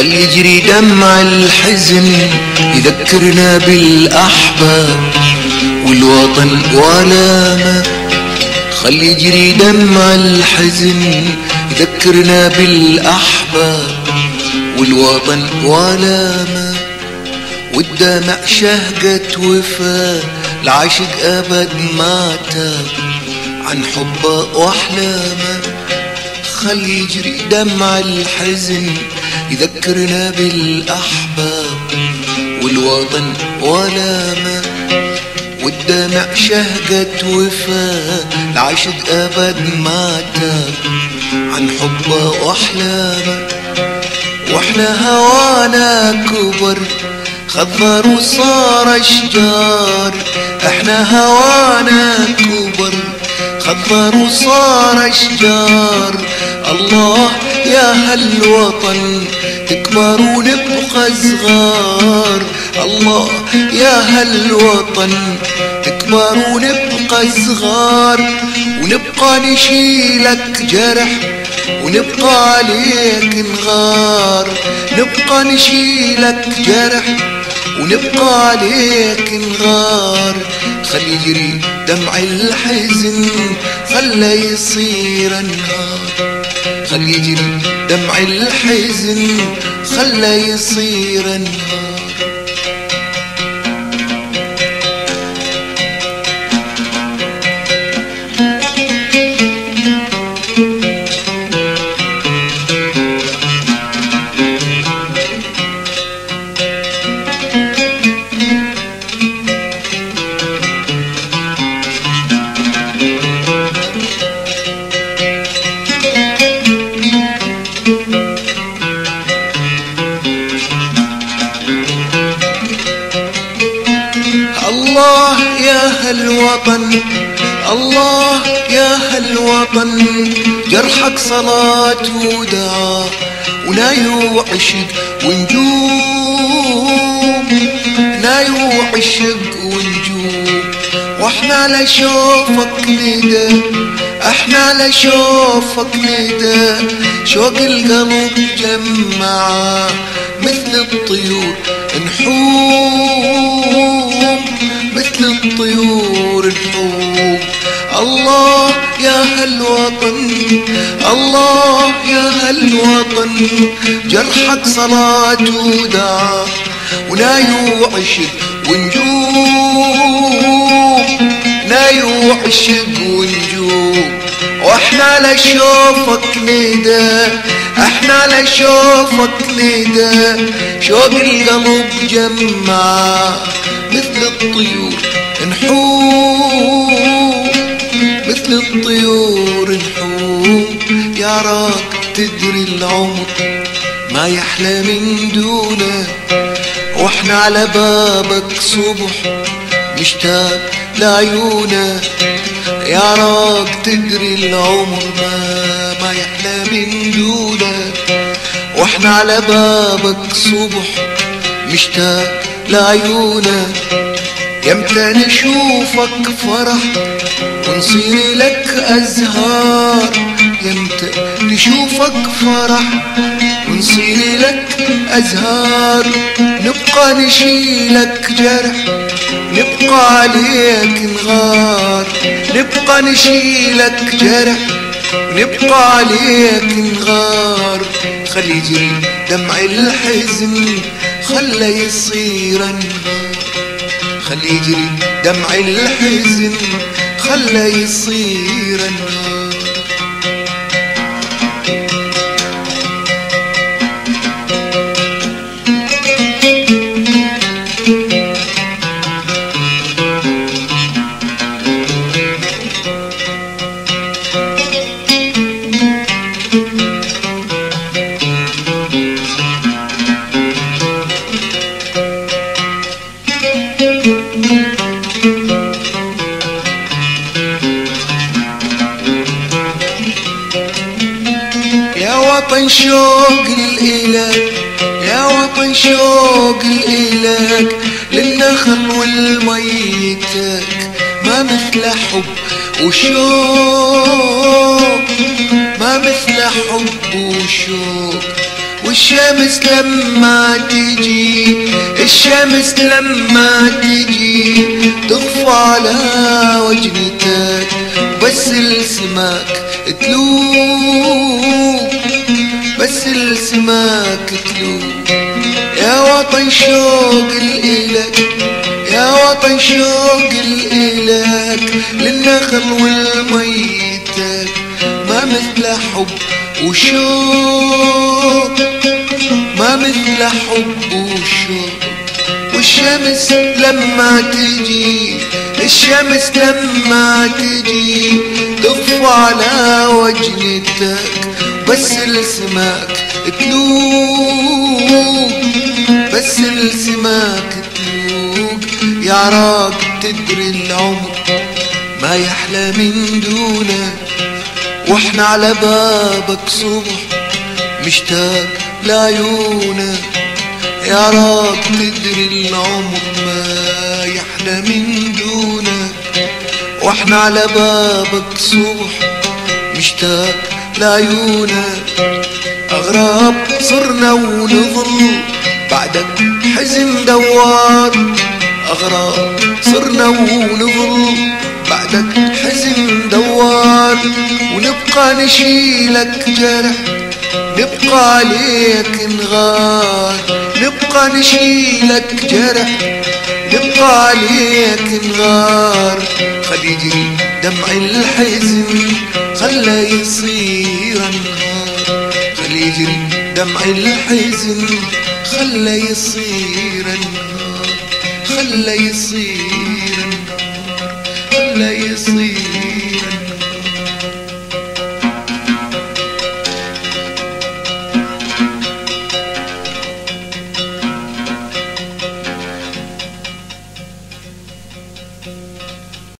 خلي يجري دمع الحزن يذكرنا بالأحباب والوطن ولا ما. خلي يجري دمع الحزن يذكرنا بالأحباب والوطن ولا ما. والدمع شهقة وفاء العاشق أبد ما تاب عن حبه وأحلامه. خلي يجري دمع الحزن يذكرنا بالأحباب والوطن ولا ما. والدمع شهقة وفاء العاشق أبد ما تاب عن حبه وأحلامه. واحنا هوانا كبر خضر وصار أشجار. احنا هوانا كبر خضر وصار أشجار. الله يا هالوطن تكبر ونبقى صغار. الله يا هالوطن تكبر ونبقى صغار. ونبقى نشيلك جرح ونبقى عليك نغار. نبقى نشيلك جرح ونبقى عليك نغار. خلي يجري دمع الحزن خلى يصير النهار. خلي يجري دمع الحزن خلى يصير النهار. الله يا هالوطن الله يا هالوطن جرحك صلاة ودعاء وناي وعشق ونجوم. ناي وعشق ونجوم. واحنا لشوفك ندى احنا لشوفك ندى. شوق القلب جمعه مثل الطيور نحوم. مثل الطيور نحوم. الله يا هالوطن الله يا هالوطن جرحك صلاة ودعاء وناي وعشق ونجوم. ناي وعشق ونجوم. واحنا لشوفك ندى احنا لشوفك ندى. شوق القلب جمع مثل الطيور نحوم. مثل الطيور نحوم. يا راك تدري العمر ما يحلى من دونه. واحنا على بابك صبح مشتاق لعيونه. يا راك تدري العمر ما يحلى من دونه. واحنا على بابك صبح مشتاق لعيونه. يمتى نشوفك فرح ونصير لك أزهار. يمتى نشوفك فرح ونصير لك أزهار. نبقى نشيلك جرح نبقى عليك نغار. نبقى نشيلك جرح نبقى عليك نغار. خلي يجري دمع الحزن خلى يصير النهار. خلي يجري دمع الحزن خلى يصير النهار. وطن شوق الإله يا وطن شوق الإله للنخل والميتك ما مثل حب وشوق ما مثل حب وشوق والشمس لما تجي، الشمس لما تجي تخفى على وجنتك، بس السماك تلوب، بس السماك تلوب. يا وطن شوق الإلك، يا وطن شوق الإلك للنخل والميتك، ما مثل حب وشوق، ما مثل حب وشوق. والشمس لما تجي، الشمس لما تجي تخفى على وجنتك، بس السماك تلوق، بس السماك تلوق. يا راقب تدري العمر ما يحلى من دونك، واحنا على بابك صبح مشتاق لعيونك. يا راقب تدري العمر ما يحلى من دونك، واحنا على بابك صبح مشتاق لعيونك. أغراب صرنا ونظل بعدك حزن دوار، أغراب صرنا ونظل بعدك حزن دوار. ونبقى نشيلك جرح، نبقى عليك نغار، نبقى نشيلك جرح، نبقى عليك نغار. خلي يجري دمع الحزن خلى يصير النهار، خلي يجري دمع الحزن خلى يصير النهار، خلى يصير النهار، خلى يصير